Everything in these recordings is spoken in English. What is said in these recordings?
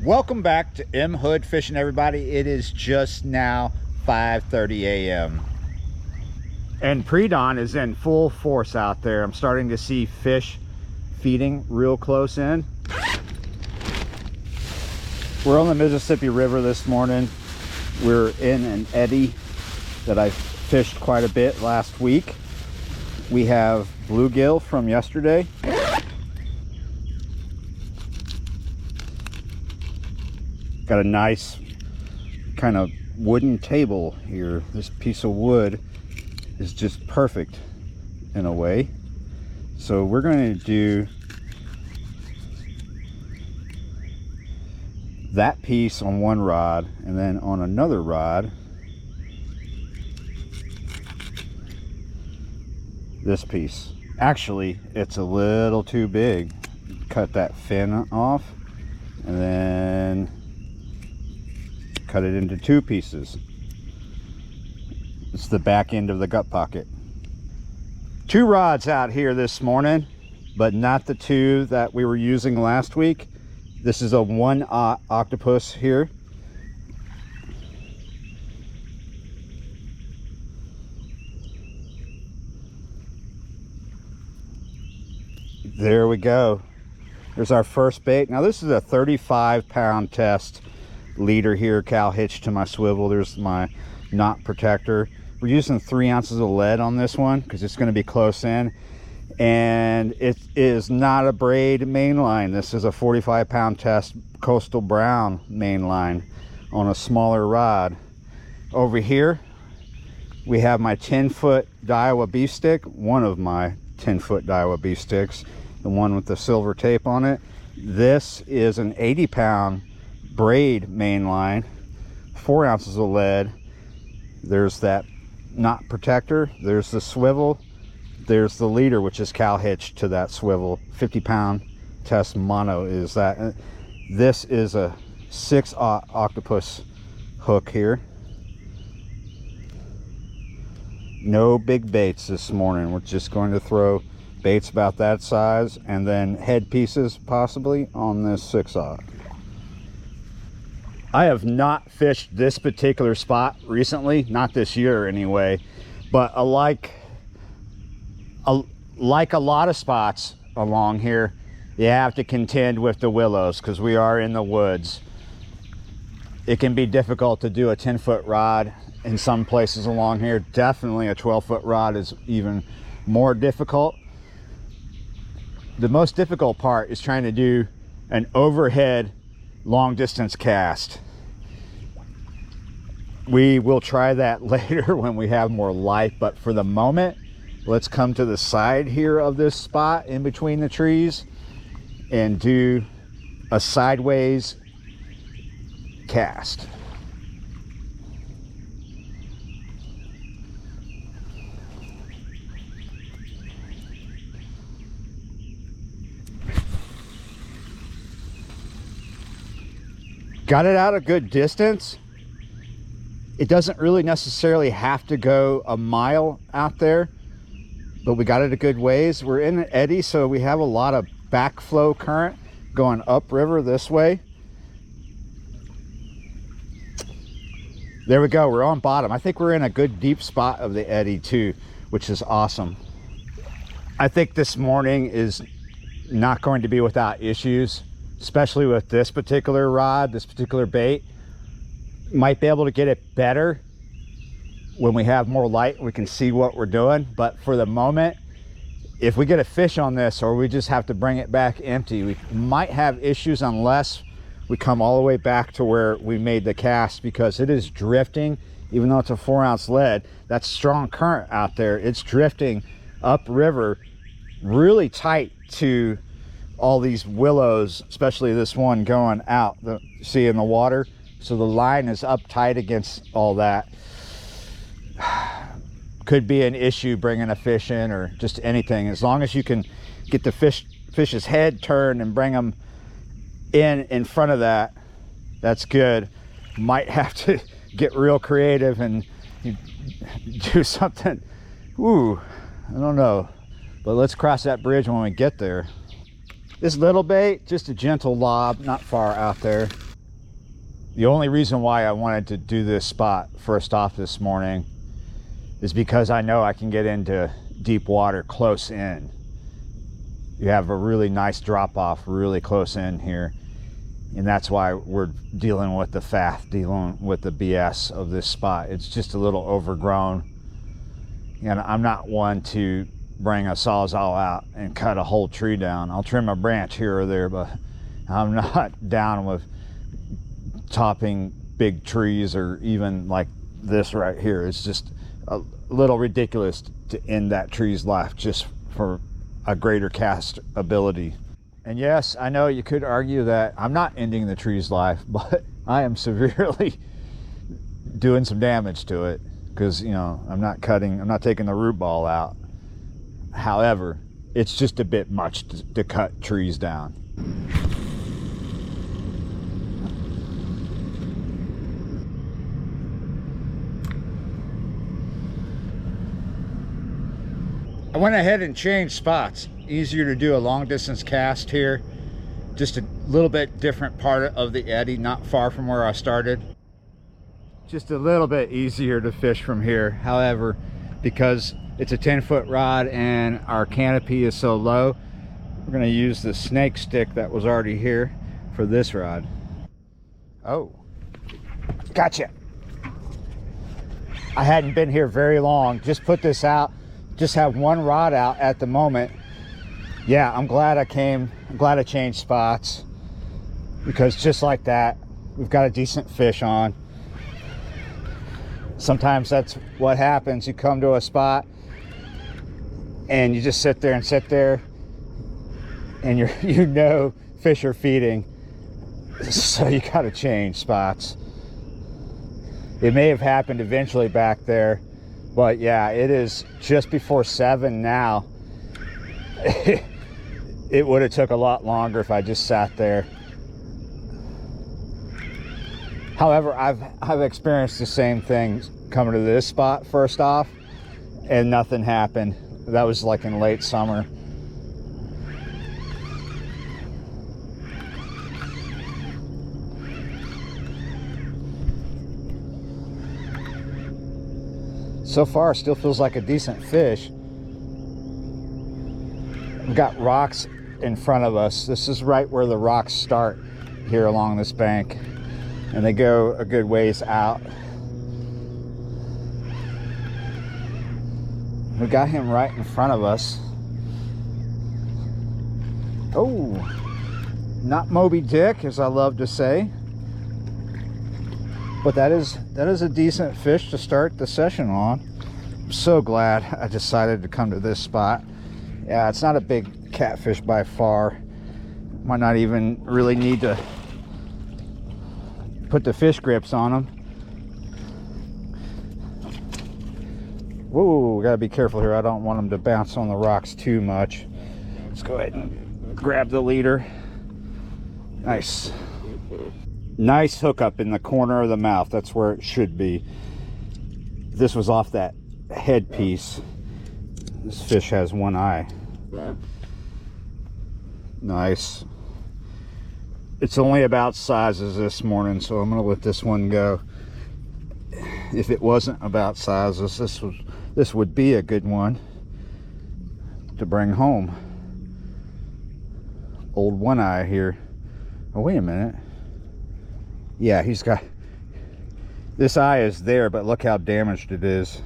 Welcome back to M Hood Fishing, everybody. It is just now 5:30 a.m. and pre-dawn is in full force out there. I'm starting to see fish feeding real close in. We're on the Mississippi River this morning. We're in an eddy that I fished quite a bit last week. We have bluegill from yesterday. Got a nice kind of wooden table here. This piece of wood is just perfect in a way. So we're going to do that piece on one rod, and then on another rod this piece. Actually, it's a little too big. Cut that fin off and then cut it into two pieces. It's the back end of the gut pocket. Two rods out here this morning, but not the two that we were using last week. This is a 1/0 octopus here. There we go. There's our first bait. Now this is a 35-pound test leader here, cow hitched to my swivel. There's my knot protector. We're using 3 ounces of lead on this one because it's going to be close in, and it is not a braid main line. This is a 45-pound test coastal brown main line on a smaller rod. Over here we have my 10-foot Daiwa beef stick, one of my 10-foot Daiwa beef sticks, the one with the silver tape on it. This is an 80-pound braid main line, 4 ounces of lead. There's that knot protector, there's the swivel, there's the leader, which is cow hitched to that swivel. 50-pound test mono is that. This is a 6/0 octopus hook here. No big baits this morning. We're just going to throw baits about that size and then head pieces possibly on this 6/0. I have not fished this particular spot recently, not this year anyway, but like a lot of spots along here, you have to contend with the willows because we are in the woods. It can be difficult to do a 10-foot rod in some places along here. Definitely a 12-foot rod is even more difficult. The most difficult part is trying to do an overhead long distance cast. We will try that later when we have more light, but for the moment, let's come to the side here of this spot in between the trees and do a sideways cast. Got it out a good distance. It doesn't really necessarily have to go a mile out there, but we got it a good ways. We're in an eddy, so we have a lot of backflow current going upriver this way. There we go, we're on bottom. I think we're in a good deep spot of the eddy too, which is awesome. I think this morning is not going to be without issues, especially with this particular rod, this particular bait. Might be able to get it better when we have more light, we can see what we're doing. But for the moment, if we get a fish on this or we just have to bring it back empty, we might have issues unless we come all the way back to where we made the cast, because it is drifting. Even though it's a 4-ounce lead, that's strong current out there. It's drifting upriver really tight to all these willows, especially this one going out, see in the water. So the line is up tight against all that. Could be an issue bringing a fish in or just anything. As long as you can get the fish's head turned and bring them in front of that, that's good. Might have to get real creative and do something. Ooh, I don't know. But let's cross that bridge when we get there. This little bait, just a gentle lob, not far out there. The only reason why I wanted to do this spot first off this morning is because I know I can get into deep water close in. You have a really nice drop off really close in here, and that's why we're dealing with the dealing with the BS of this spot. It's just a little overgrown, and I'm not one to bring a sawzall out and cut a whole tree down. I'll trim a branch here or there, but I'm not down with topping big trees, or even like this right here. It's just a little ridiculous to end that tree's life just for a greater cast ability. And yes, I know you could argue that I'm not ending the tree's life, but I am severely doing some damage to it, because, you know, I'm not taking the root ball out. However, it's just a bit much to cut trees down. I went ahead and changed spots. Easier to do a long distance cast here. Just a little bit different part of the eddy, not far from where I started. Just a little bit easier to fish from here. However, because it's a 10-foot rod and our canopy is so low, we're going to use the snake stick that was already here for this rod. Oh, gotcha. I hadn't been here very long. Just put this out. Just have one rod out at the moment. Yeah, I'm glad I came. I'm glad I changed spots, because just like that, we've got a decent fish on. Sometimes that's what happens. You come to a spot and you just sit there and you know fish are feeding, so you got to change spots. It may have happened eventually back there, but yeah, it is just before 7 now. It would have took a lot longer if I just sat there. However, I've experienced the same thing coming to this spot first off, and nothing happened. That was like in late summer. So far, still feels like a decent fish. We've got rocks in front of us. This is right where the rocks start here along this bank, and they go a good ways out. We got him right in front of us. Oh, not Moby Dick, as I love to say, but that is a decent fish to start the session on. I'm so glad I decided to come to this spot. Yeah, it's not a big catfish by far. Might not even really need to put the fish grips on them. Whoa, gotta be careful here. I don't want them to bounce on the rocks too much. Let's go ahead and grab the leader. Nice. Nice hookup in the corner of the mouth. That's where it should be. This was off that headpiece. This fish has one eye. Nice. It's only about sizes this morning, so I'm gonna let this one go. If it wasn't about sizes, this would be a good one to bring home. Old one eye here. Oh, wait a minute. Yeah, he's got, this eye is there, but look how damaged it is.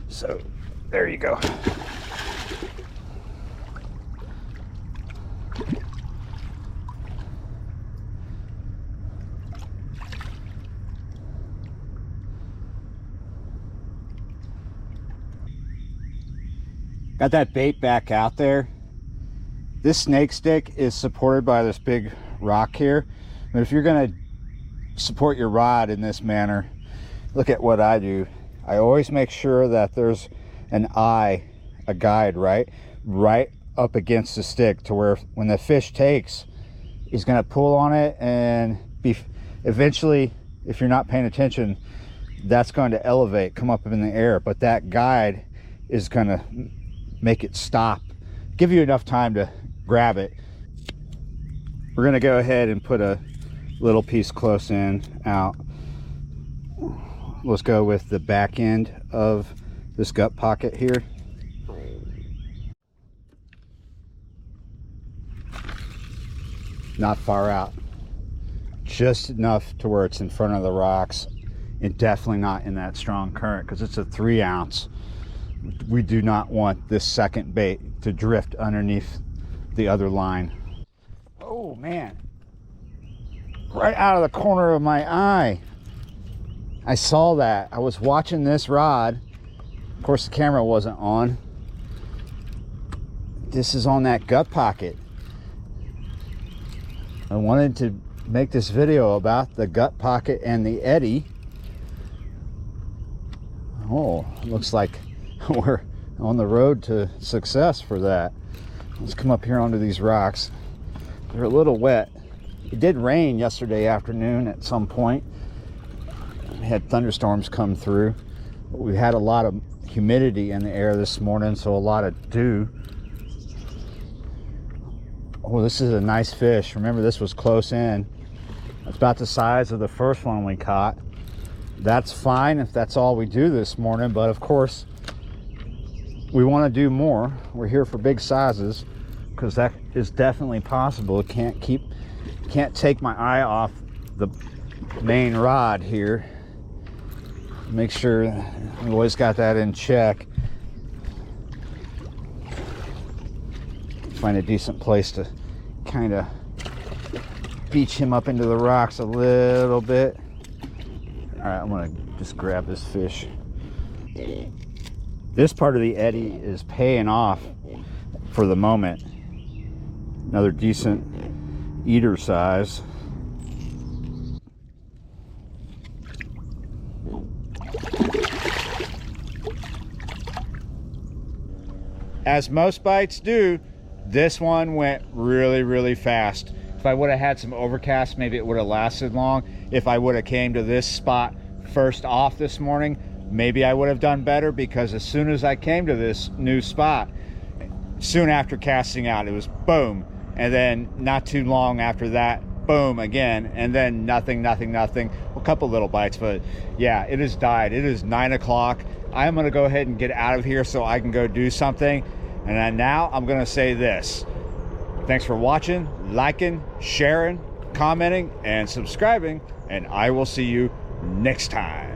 So there you go. Got that bait back out there. This snake stick is supported by this big rock here. But if you're gonna support your rod in this manner, look at what I do. I always make sure that there's an eye, a guide, right up against the stick, to where when the fish takes, he's gonna pull on it, and eventually, if you're not paying attention, that's going to elevate, come up in the air, but that guide is gonna make it stop, give you enough time to grab it. We're gonna go ahead and put a little piece close in, out. Let's go with the back end of this gut pocket here. Not far out, just enough to where it's in front of the rocks, and definitely not in that strong current, because it's a 3 ounce. We do not want this second bait to drift underneath the other line. Oh man, right out of the corner of my eye, I saw that. I was watching this rod. Of course, the camera wasn't on. This is on that gut pocket. I wanted to make this video about the gut pocket and the Eddy. Oh, looks like we're on the road to success for that. Let's come up here onto these rocks. They're a little wet. It did rain yesterday afternoon at some point. We had thunderstorms come through. We had a lot of humidity in the air this morning, so a lot of dew. Oh, this is a nice fish. Remember, this was close in. It's about the size of the first one we caught. That's fine if that's all we do this morning, but of course we want to do more. We're here for big sizes, because that is definitely possible. Can't take my eye off the main rod here. Make sure we always got that in check. Find a decent place to kind of beach him up into the rocks a little bit. All right, I'm gonna just grab this fish. This part of the Eddy is paying off for the moment. Another decent eater size. As most bites do, this one went really, really fast. If I would have had some overcast, maybe it would have lasted long. If I would have came to this spot first off this morning, maybe I would have done better, because as soon as I came to this new spot, soon after casting out, it was boom. And then not too long after that, boom again. And then nothing. A couple little bites, but yeah, it has died. It is 9 o'clock. I'm gonna go ahead and get out of here so I can go do something. And then now I'm gonna say this. Thanks for watching, liking, sharing, commenting, and subscribing, and I will see you next time.